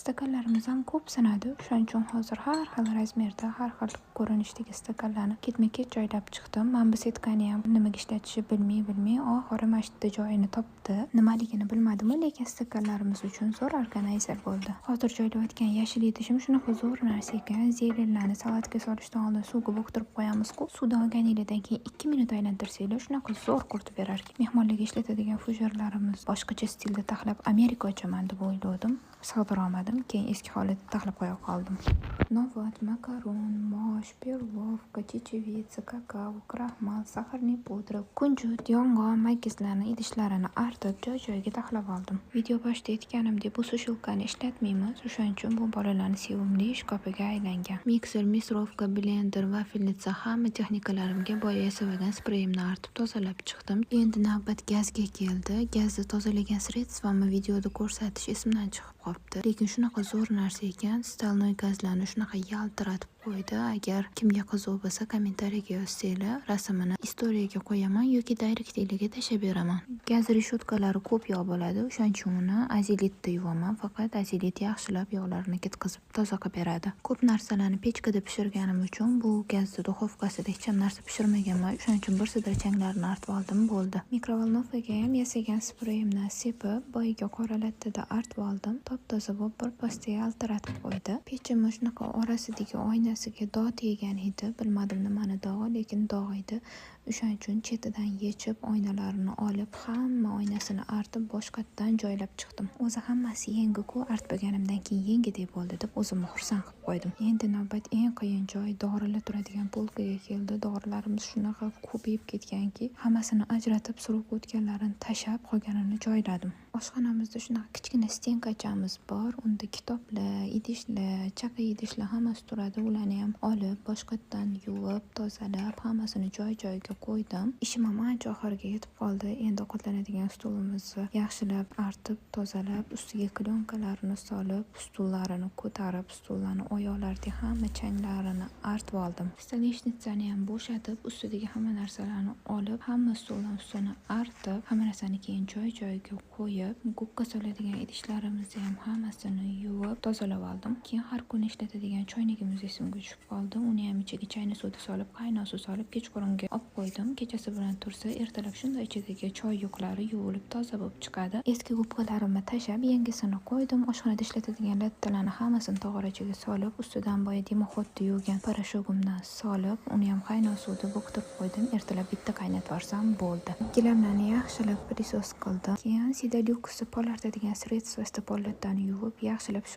Stakanlarimiz ham ko'p sinadi. Shuning uchun hozir har xil razmerda, har xil ko'rinishdagi stakanlarni ketma-ket joylab chiqdim. Men bu setkani ham nimaga ishlatishni bilmay oxiri mana shu yerda joyini topdi. Nimaligini bilmadim, lekin stakanlarimiz uchun zo'r organizer bo'ldi. Hozir joylayotgan yashil idishim shunaqa zo'r narsa ekan. Zelenlarni salatga solishdan oldin suvga bo'ktirib qo'yamiz-ku. Suvdan olganingizdan keyin 2 minut aylantirsanglar shunaqa zo'r quritib berar ekan. Mehmonlarga ishlatadigan fujarlarimiz boshqacha stilda taxlab Amerika ochaman deb o'yladim. Sig'dira olmadim, keyin eski holatda taxlab qo'ya qoldim. Novat, makaron, mosh, perlovka, chechevitsa, kakao, kraxmal, saharniy pudra, kunjut, yong'oq, makislarni idishlarini artib joy-joyiga taxlab oldim. Video boshida aytganimdek, bu sushilkani ishlatmaymiz. O'shaning uchun bu bolalarning sevimli shkafiga aylangan. Mikser, misrovka, blender, vafelnitsa hamma texnikalarimga boya yasagan spreyimni artib tozalab chiqdim. Endi navbat gazga keldi. Gazni tozalagan sredstvamni videoda ko'rsatish esimdan chiqib qolibdi. Lekin shunaqa zo'r narsa ekan, stalnoy gazlarni shunaqa yaltiratib qo'ydi. Agar kimga qiziq bo'lsa, kommentariyaga yozsanglar, rasmini istoriyaga qo'yaman yoki direktligiga tashlab beraman. Gaz reshotkalari ko'p yog' bo'ladi, o'shaning uchun uni azilitda yuvaman. Faqat azilit yaxshilab yog'larni ketkazib toza qilib beradi. Ko'p narsalarni pechkada pishirganim uchun bu gazda duxovkasida hech ham narsa pishirmaganman. O'shaning uchun bir sidra changlarni artib oldim, bo'ldi. Mikrovolnovkaga ham yasagan spreyimni sepib, boyiga qora lattada artib oldim. Top-toza bo'lib bir pasta yaltiratib qo'ydi. Pechimni shunaqa orasidagi oynasiga dog' tegan edi. Bilmadim nimani dog'i, lekin dog' edi. O'shaning uchun chetidan yechib, oynalarini olib, hamma oynasini artib boshqatdan joylab chiqdim. O'zi hammasi yangi-ku, artmaganimdan keyin yangi deb bo'ldi deb o'zimni xursand qilib qo'ydim. Endi navbat eng qiyin joy dorilar turadigan polkaga keldi. Dorilarimiz shunaqa ko'payib ketganki, hammasini ajratib, surib o'tganlarini tashab, qolganini joyladim. Oshxonamizda shunaqa kichkina stenkachamiz bor. Unda kitoblar, idishlar, chaqa idishlar hammasi turadi. Ularni ham olib, boshqatdan yuvib, tozalab, hammasini joy-joyiga qo'ydim. Ishim ham ancha oxiriga yetib qoldi. Endi ovqatlanadigan stulimizni yaxshilab artib, tozalab, ustiga klyonkalarni solib, stullarini ko'tarib, stullarni oyoqlaridagi hamma changlarini artib oldim. Stolnitsani ham bo'shatib, ustidagi hamma narsalarni olib, hamma stuldan ustini artib, hamma narsani keyin joy-joyiga qo'yib, gubka soladigan idishlarimizni ham hammasini yuvib, tozalab oldim. Keyin har kuni ishlatadigan choynagimiz esimga tushib qoldi. Uni ham ichiga chayna suvda solib, qaynoq suv solib, kechqurunga olib qo'ydim. Kechasi bilan tursa, ertalab shunda ichidagi choy yuqlari yuvilib toza bo'lib chiqadi. Eski gubkalarimni tashab, yangisini qo'ydim. Oshxonada ishlatadigan lattalarni hammasini tog'orachaga solib, ustidan boya dimoxodda yuvgan parashogimdan solib, uni ham qaynoq suvda bo'ktirib qo'ydim. Ertalab bitta qaynatib yuborsam bo'ldi. Gilamlarni yaxshilab prisos qildim. Keyin Sidalux pol artadigan sredstvo pollatdan yuvib, yaxshilab